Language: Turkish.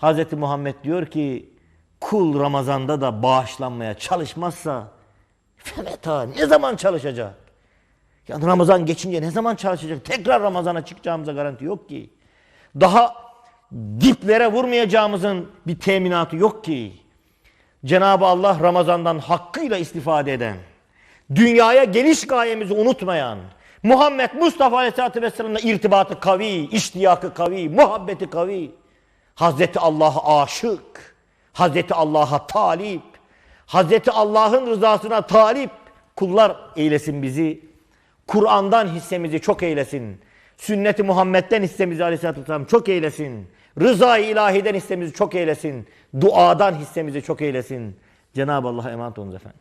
Hz. Muhammed diyor ki kul Ramazan'da da bağışlanmaya çalışmazsa femeta ne zaman çalışacak? Yani Ramazan geçince ne zaman çalışacak? Tekrar Ramazan'a çıkacağımıza garanti yok ki. Daha diplere vurmayacağımızın bir teminatı yok ki. Cenab-ı Allah Ramazan'dan hakkıyla istifade eden, dünyaya geliş gayemizi unutmayan, Muhammed Mustafa Aleyhisselatü Vesselam'la irtibatı kavi, iştiyakı kavi, muhabbeti kavi, Hazreti Allah'a aşık, Hazreti Allah'a talip, Hazreti Allah'ın rızasına talip kullar eylesin bizi. Kur'an'dan hissemizi çok eylesin. Sünnet-i Muhammed'den hissemizi Aleyhisselatü Vesselam çok eylesin. Rıza-i ilahiden hissemizi çok eylesin. Duadan hissemizi çok eylesin. Cenab-ı Allah'a emanet olunuz efendim.